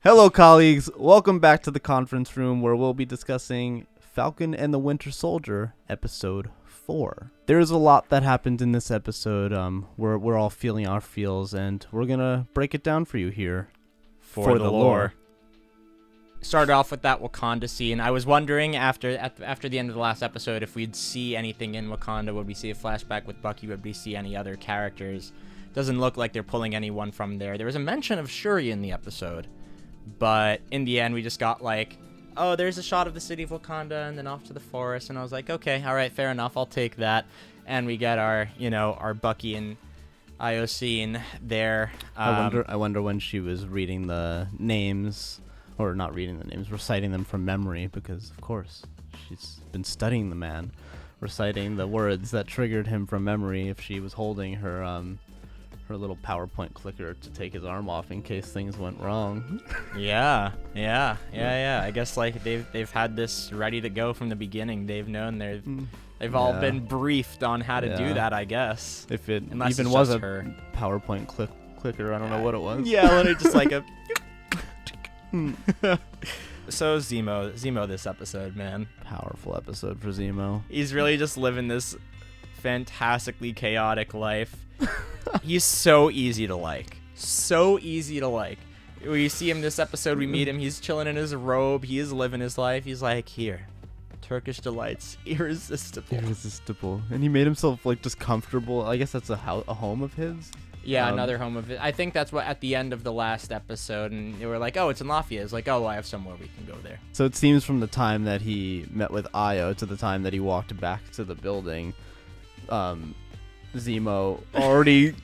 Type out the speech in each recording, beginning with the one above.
Hello, colleagues. Welcome back to the conference room where we'll be discussing Falcon and the Winter Soldier, episode 4. There's a lot that happened in this episode. We're all feeling our feels, and we're gonna break it down for you here for the lore. Started off with that Wakanda scene. I was wondering after the end of the last episode if we'd see anything in Wakanda. Would we see a flashback with Bucky? Would we see any other characters? Doesn't look like they're pulling anyone from there. There was a mention of Shuri in the episode, but in the end we just got like, oh, there's a shot of the city of Wakanda and then off to the forest, and I was like, okay, all right, fair enough, I'll take that. And we get our Bucky and Io scene there. I wonder when she was reading the names, or not reading the names, reciting them from memory, because of course she's been studying the man, reciting the words that triggered him from memory. If she was holding her little PowerPoint clicker to take his arm off in case things went wrong. Yeah. I guess like they've had this ready to go from the beginning. They've known they've all been briefed on how to do that, I guess. If it Unless even it's was just a her PowerPoint clicker, I don't know what it was. Yeah, literally just like a. So Zemo this episode, man. Powerful episode for Zemo. He's really just living this fantastically chaotic life. He's so easy to like. So easy to like. We see him this episode, we meet him, he's chilling in his robe, he is living his life. He's like, here, Turkish delights, irresistible. And he made himself like just comfortable. I guess that's a home of his. Yeah, another home of it. I think that's what at the end of the last episode, and they were like, oh, it's in Lafayette. It's like, oh, well, I have somewhere we can go there. So it seems from the time that he met with Io to the time that he walked back to the building, Zemo already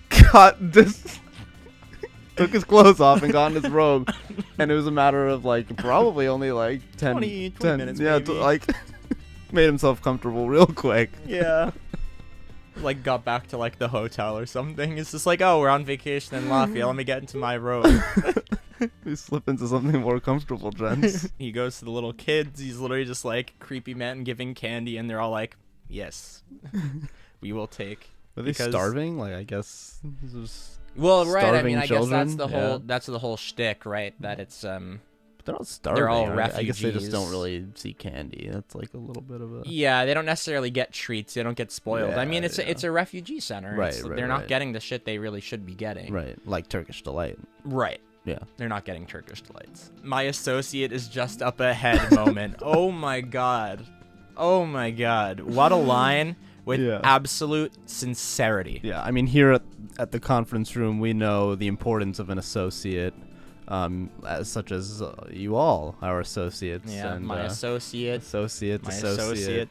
took his clothes off and got in his robe, and it was a matter of like probably only like 20 minutes. Yeah, made himself comfortable real quick. Yeah. Like got back to like the hotel or something. It's just like, oh, we're on vacation in Lafayette. Let me get into my robe. We slip into something more comfortable, gents. He goes to the little kids. He's literally just like creepy man giving candy, and they're all like, yes, we will take. Are they starving? Like, I guess. Well, right. I mean, I guess children? that's the whole shtick, right? That it's They're all starving. They're all right? I guess they refugees. just don't really see candy. That's like a little bit of a. Yeah, they don't necessarily get treats. They don't get spoiled. Yeah, I mean, it's a refugee center. Right, They're not getting the shit they really should be getting. Right, like Turkish delight. Right. Yeah. They're not getting Turkish delights. My associate is just up ahead moment. Oh my god. What a line with absolute sincerity. Yeah, I mean, here at the conference room, we know the importance of an associate, such as you all, our associates. Yeah, and, my associate. Associate.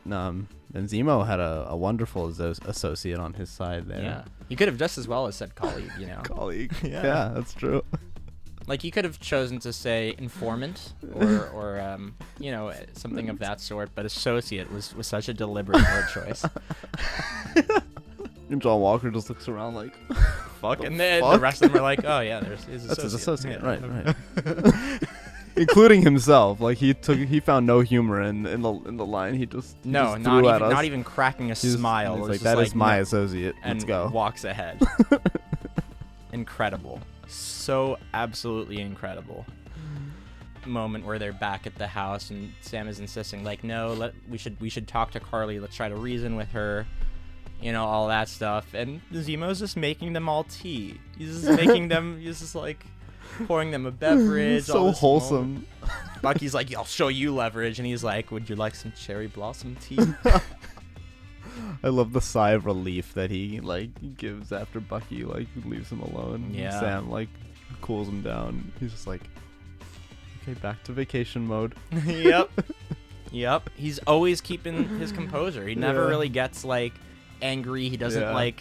And Zemo had a wonderful associate on his side there. Yeah. He could have just as well as said colleague, Colleague. Yeah, that's true. Like, he could have chosen to say informant or something of that sort, but associate was such a deliberate word choice. And John Walker just looks around like, fuck. And then the rest of them are like, oh, yeah, there's his associate. That's his associate, yeah. right. Including himself. Like, he found no humor in the line. He just not even cracking a smile. He's like, that is my associate. Let's go. Walks ahead. Incredible. So absolutely incredible. Moment where they're back at the house and Sam is insisting, like, no, we should talk to Carly. Let's try to reason with her. All that stuff. And Zemo's just making them all tea. He's just making them. He's just like pouring them a beverage. So wholesome. Bucky's like, I'll show you leverage, and he's like, would you like some cherry blossom tea? I love the sigh of relief that he gives after Bucky leaves him alone. Yeah. Sam cools him down. He's just like, okay, back to vacation mode. Yep. He's always keeping his composure. He never really gets angry. He doesn't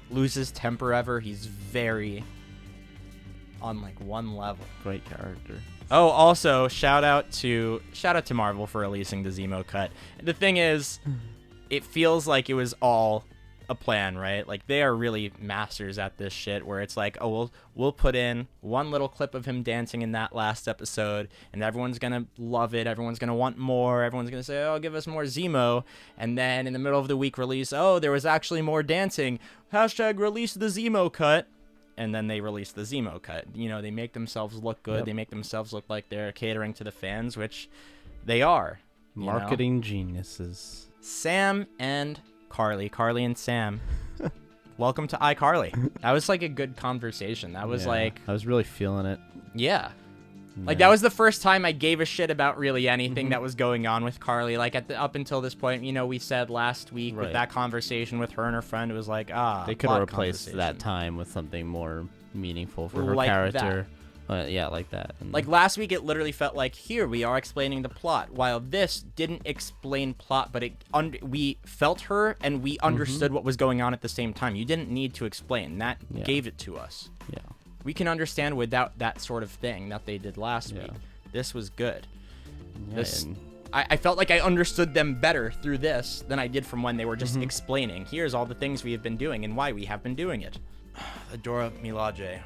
lose his temper ever. He's very on one level. Great character. Oh, also shout out to Marvel for releasing the Zemo cut. The thing is, it feels like it was all a plan, right? Like, they are really masters at this shit, where it's like, oh, we'll put in one little clip of him dancing in that last episode, and everyone's gonna love it, everyone's gonna want more, everyone's gonna say, oh, give us more Zemo, and then in the middle of the week release, oh, there was actually more dancing, # release the Zemo cut, and then they release the Zemo cut. You know, they make themselves look good. Yep. They make themselves look like they're catering to the fans, which they are. Marketing geniuses. Sam and Carly and Sam. Welcome to iCarly. That was like a good conversation. That was like, I was really feeling it. yeah. Like, that was the first time I gave a shit about really anything that was going on with Carly. Like, up until this point, you know, we said last week with that conversation with her and her friend, it was like, they could have replaced that time with something more meaningful for her character. Yeah, like that. And like, last week, it literally felt like, here we are explaining the plot, while this didn't explain plot, but we felt her and we understood what was going on at the same time. You didn't need to explain. That gave it to us. Yeah. We can understand without that sort of thing that they did last week. This was good. Yeah, I felt like I understood them better through this than I did from when they were just explaining. Here's all the things we have been doing and why we have been doing it. Adora Milaje.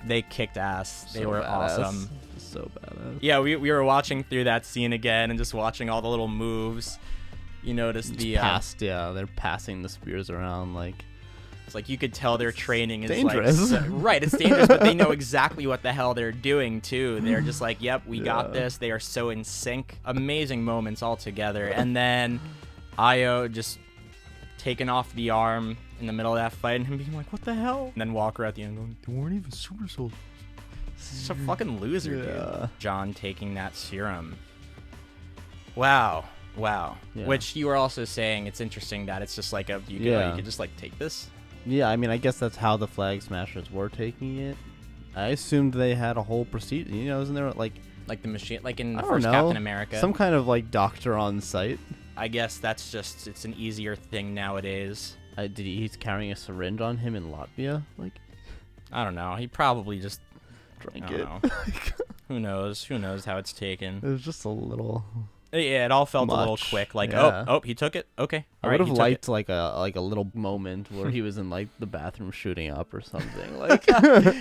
They kicked ass. They were awesome. So badass. Yeah, we were watching through that scene again and just watching all the little moves. You notice they're passing the spears around like. It's like you could tell their training is dangerous. Like, right, it's dangerous, but they know exactly what the hell they're doing too. They're just like, yep, we got this. They are so in sync. Amazing moments all together. And then Io just taking off the arm in the middle of that fight and him being like, what the hell? And then Walker at the end going, they weren't even super soldiers. Such a fucking loser, dude. John taking that serum. Wow. Yeah. Which you were also saying it's interesting that it's just like you could just like take this. Yeah, I mean, I guess that's how the Flag Smashers were taking it. I assumed they had a whole procedure. You know, isn't there like the machine, like in the first Captain America, some kind of like doctor on site? I guess that's just it's an easier thing nowadays. He's carrying a syringe on him in Latvia? Like, I don't know. He probably just drank it. Who knows? Who knows how it's taken? It was just a little. Yeah, it all felt a little quick. Like, oh, he took it. Okay, I would have liked like a little moment where he was in like the bathroom shooting up or something. Like,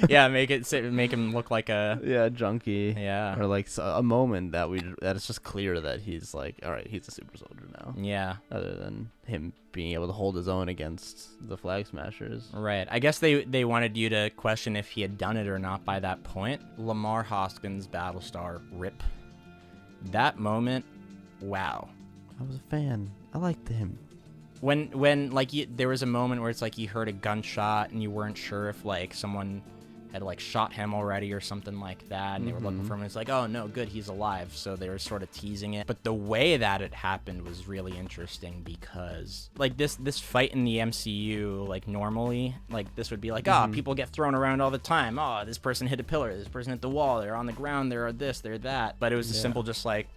yeah, make him look like a junkie. Yeah, or like a moment that it's just clear that he's like, all right, he's a super soldier now. Yeah, other than him being able to hold his own against the Flag Smashers. Right. I guess they wanted you to question if he had done it or not by that point. Lamar Hoskins, Battlestar, rip. That moment. Wow. I was a fan. I liked him. When like there was a moment where it's like you heard a gunshot and you weren't sure if like someone had like shot him already or something like that, and they were looking for him. It's like, oh no, good, he's alive. So they were sort of teasing it. But the way that it happened was really interesting because like this fight in the MCU, like normally, like this would be like, people get thrown around all the time. Oh, this person hit a pillar, this person hit the wall, they're on the ground, they're this, they're that. But it was a simple just like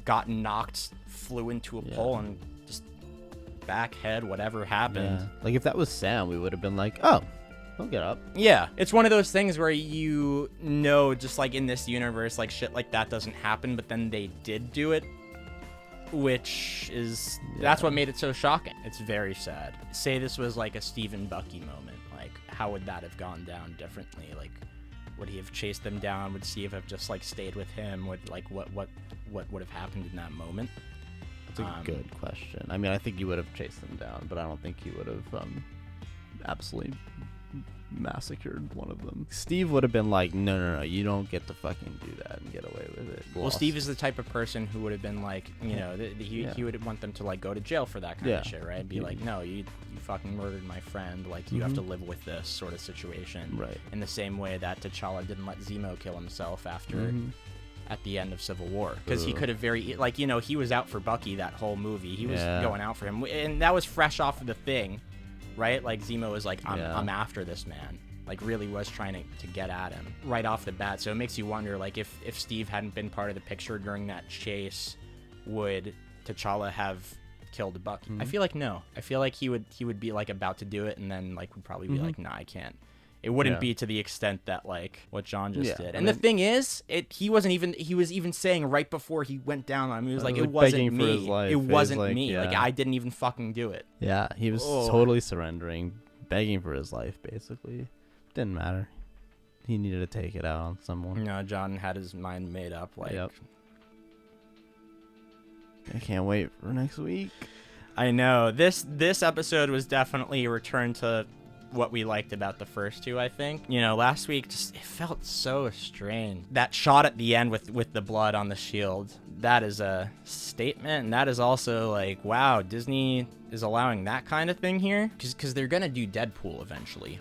got knocked, flew into a pole, and just back, head, whatever happened. Yeah. Like if that was Sam, we would have been like, oh, he'll get up. Yeah, it's one of those things where you know, just like in this universe, like shit like that doesn't happen, but then they did do it, which is that's what made it so shocking. It's very sad. Say this was like a Steve and Bucky moment, like how would that have gone down differently? Like, would he have chased them down? Would Steve have just like stayed with him? Would like what would have happened in that moment? That's a good question. I mean, I think you would have chased them down, but I don't think you would have absolutely massacred one of them. Steve would have been like, no, you don't get to fucking do that and get away with it. Well, Steve is the type of person who would have been like, you know, he would want them to like go to jail for that kind of shit, right? Be like, no, you fucking murdered my friend. Like, you have to live with this sort of situation. Right. In the same way that T'Challa didn't let Zemo kill himself after at the end of Civil War, because he could have like, you know, he was out for Bucky that whole movie. He was going out for him, and that was fresh off of the thing, right? Like Zemo was like, I'm after this man, like really was trying to get at him right off the bat. So it makes you wonder, like, if Steve hadn't been part of the picture during that chase, would T'Challa have killed Bucky? I feel like no. I feel like he would be like about to do it, and then like would probably be like, nah, I can't. It wouldn't be to the extent that like what John just did. And the thing is, he was even saying right before he went down on him, he was like, it wasn't me. It wasn't me. Like, I didn't even fucking do it. Yeah, he was totally surrendering, begging for his life, basically. Didn't matter. He needed to take it out on someone. No, John had his mind made up. Like, I can't wait for next week. I know. This episode was definitely a return to what we liked about the first two, I think. You know, last week just it felt so strange. That shot at the end with the blood on the shield, that is a statement, and that is also like, wow, Disney is allowing that kind of thing here, because they're gonna do Deadpool eventually,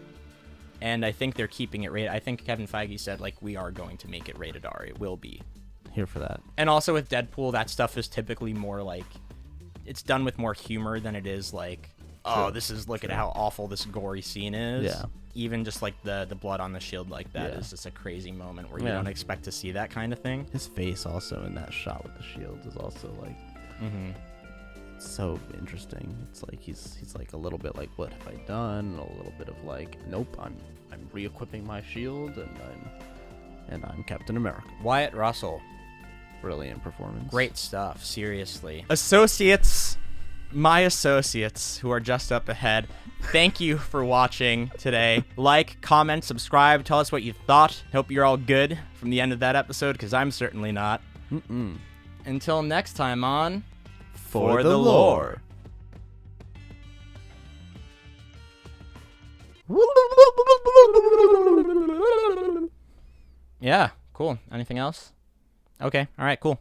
and I think they're keeping it rated. I think Kevin Feige said, like, we are going to make it rated R. It will be. Here for that. And also with Deadpool, that stuff is typically more like, it's done with more humor than it is like, oh, this is, look at how awful this gory scene is. Yeah. Even just like the blood on the shield like that is just a crazy moment where you don't expect to see that kind of thing. His face also in that shot with the shield is also like so interesting. It's like he's like a little bit like, what have I done? A little bit of like, nope, I'm re-equipping my shield and I'm Captain America. Wyatt Russell. Brilliant performance. Great stuff, seriously. Associates, my associates who are just up ahead, thank you for watching today. Like, comment, subscribe, tell us what you thought. Hope you're all good from the end of that episode, because I'm certainly not. Until next time on For the Lore. Yeah, cool. Anything else? Okay, all right, cool.